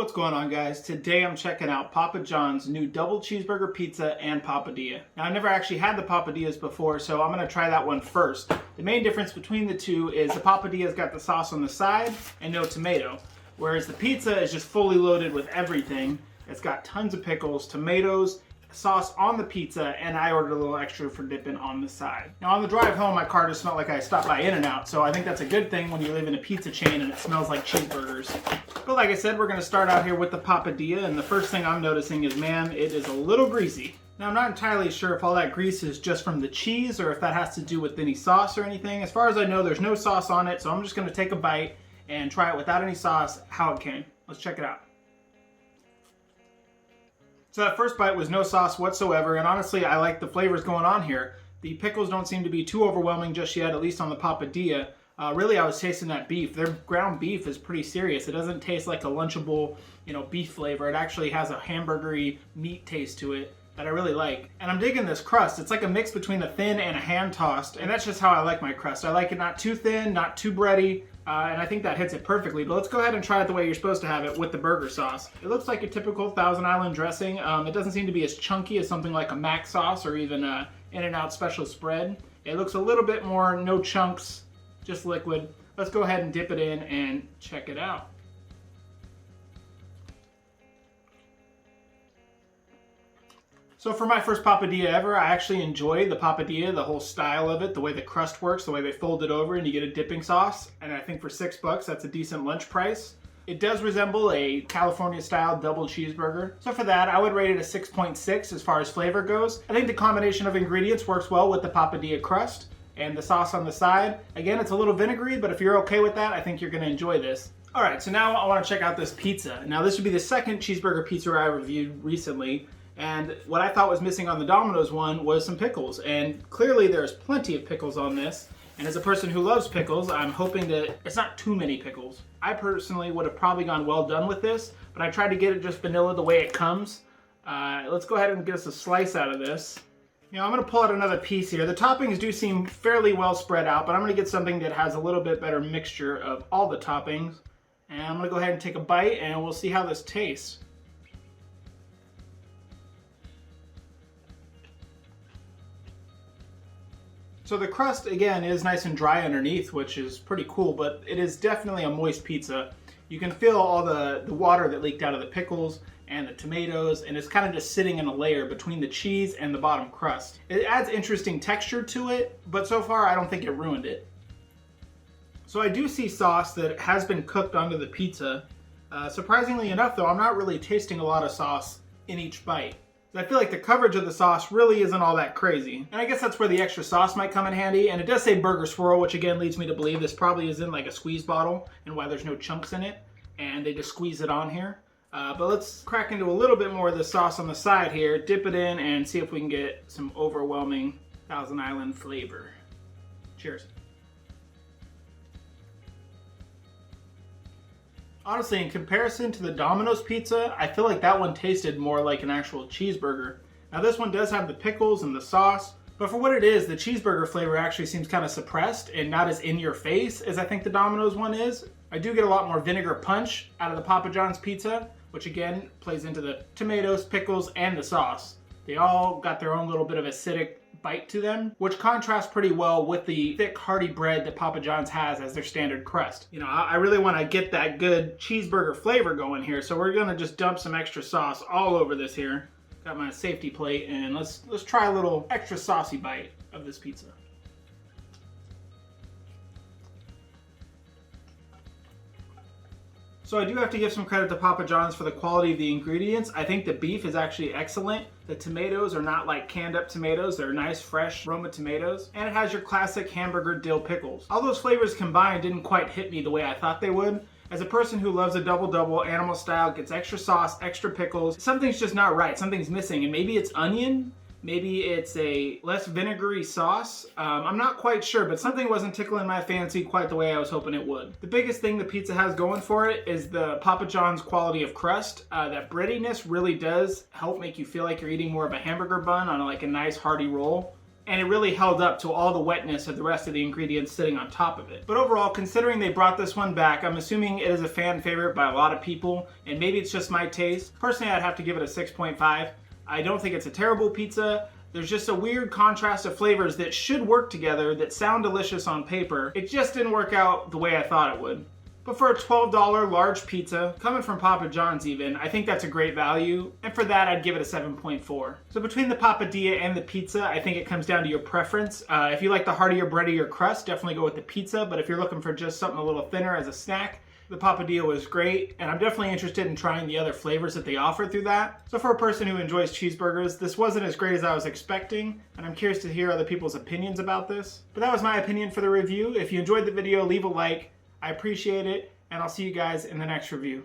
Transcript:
What's going on, guys? Today I'm checking out Papa John's new Double Cheeseburger Pizza and Papadia. Now, I never actually had the Papadias before, so I'm going to try that one first. The main difference between the two is the Papadia's got the sauce on the side and no tomato, whereas the pizza is just fully loaded with everything. It's got tons of pickles, tomatoes, sauce on the pizza, and I ordered a little extra for dipping on the side. Now, on the drive home, my car just smelled like I stopped by In-N-Out, so I think that's a good thing when you live in a pizza chain and it smells like cheeseburgers. But like I said, we're going to start out here with the Papadia, and the first thing I'm noticing is, man, it is a little greasy. Now, I'm not entirely sure if all that grease is just from the cheese or if that has to do with any sauce or anything. As far as I know, there's no sauce on it, so I'm just going to take a bite and try it without any sauce, how it came. Let's check it out. So that first bite was no sauce whatsoever, and honestly, I like the flavors going on here. The pickles don't seem to be too overwhelming just yet, at least on the Papadia. Really, I was tasting that beef. Their ground beef is pretty serious. It doesn't taste like a Lunchable, beef flavor. It actually has a hamburgery meat taste to it that I really like. And I'm digging this crust. It's like a mix between a thin and a hand-tossed, and that's just how I like my crust. I like it not too thin, not too bready, and I think that hits it perfectly. But let's go ahead and try it the way you're supposed to have it with the burger sauce. It looks like a typical Thousand Island dressing. It doesn't seem to be as chunky as something like a mac sauce or even a In-N-Out special spread. It looks a little bit more no chunks, just liquid. Let's go ahead and dip it in and check it out. So for my first Papadia ever, I actually enjoy the Papadia, the whole style of it, the way the crust works, the way they fold it over and you get a dipping sauce. And I think for $6, that's a decent lunch price. It does resemble a California-style double cheeseburger. So for that, I would rate it a 6.6 as far as flavor goes. I think the combination of ingredients works well with the Papadia crust and the sauce on the side. Again, it's a little vinegary, but if you're okay with that, I think you're gonna enjoy this. All right, so now I wanna check out this pizza. Now this would be the second cheeseburger pizza I reviewed recently. And what I thought was missing on the Domino's one was some pickles. And clearly there's plenty of pickles on this. And as a person who loves pickles, I'm hoping that it's not too many pickles. I personally would have probably gone well done with this, but I tried to get it just vanilla the way it comes. Let's go ahead and get us a slice out of this. I'm gonna pull out another piece here. The toppings do seem fairly well spread out, but I'm gonna get something that has a little bit better mixture of all the toppings. And I'm gonna go ahead and take a bite and we'll see how this tastes. So the crust, again, is nice and dry underneath, which is pretty cool, but it is definitely a moist pizza. You can feel all the water that leaked out of the pickles and the tomatoes, and it's kind of just sitting in a layer between the cheese and the bottom crust. It adds interesting texture to it, but so far I don't think it ruined it. So I do see sauce that has been cooked onto the pizza. Surprisingly enough, though, I'm not really tasting a lot of sauce in each bite. I feel like the coverage of the sauce really isn't all that crazy. And I guess that's where the extra sauce might come in handy. And it does say burger swirl, which again leads me to believe this probably is in like a squeeze bottle and why there's no chunks in it. And they just squeeze it on here. But let's crack into a little bit more of the sauce on the side here, dip it in, and see if we can get some overwhelming Thousand Island flavor. Cheers. Honestly, in comparison to the Domino's pizza, I feel like that one tasted more like an actual cheeseburger. Now this one does have the pickles and the sauce, but for what it is, the cheeseburger flavor actually seems kind of suppressed and not as in your face as I think the Domino's one is. I do get a lot more vinegar punch out of the Papa John's pizza, which again plays into the tomatoes, pickles, and the sauce. They all got their own little bit of acidic bite to them, which contrasts pretty well with the thick, hearty bread that Papa John's has as their standard crust. I really want to get that good cheeseburger flavor going here, so we're gonna just dump some extra sauce all over this here. Got my safety plate, and let's try a little extra saucy bite of this pizza. So I do have to give some credit to Papa John's for the quality of the ingredients. I think the beef is actually excellent. The tomatoes are not like canned up tomatoes. They're nice, fresh Roma tomatoes. And it has your classic hamburger dill pickles. All those flavors combined didn't quite hit me the way I thought they would. As a person who loves a double-double animal style, gets extra sauce, extra pickles, something's just not right. Something's missing. And maybe it's onion. Maybe it's a less vinegary sauce. I'm not quite sure, but something wasn't tickling my fancy quite the way I was hoping it would. The biggest thing the pizza has going for it is the Papa John's quality of crust. That breadiness really does help make you feel like you're eating more of a hamburger bun on like a nice hearty roll. and it really held up to all the wetness of the rest of the ingredients sitting on top of it. But overall, considering they brought this one back, I'm assuming it is a fan favorite by a lot of people, and maybe it's just my taste. Personally, I'd have to give it a 6.5. I don't think it's a terrible pizza. There's just a weird contrast of flavors that should work together, that sound delicious on paper. It just didn't work out the way I thought it would. But for a $12 large pizza, coming from Papa John's even, I think that's a great value, and for that I'd give it a 7.4. So between the Papadia and the pizza, I think it comes down to your preference. If you like the heartier, breadier crust, definitely go with the pizza, but if you're looking for just something a little thinner as a snack, the Papadia was great, and I'm definitely interested in trying the other flavors that they offer through that. So for a person who enjoys cheeseburgers, this wasn't as great as I was expecting, and I'm curious to hear other people's opinions about this. But that was my opinion for the review. If you enjoyed the video, leave a like. I appreciate it, and I'll see you guys in the next review.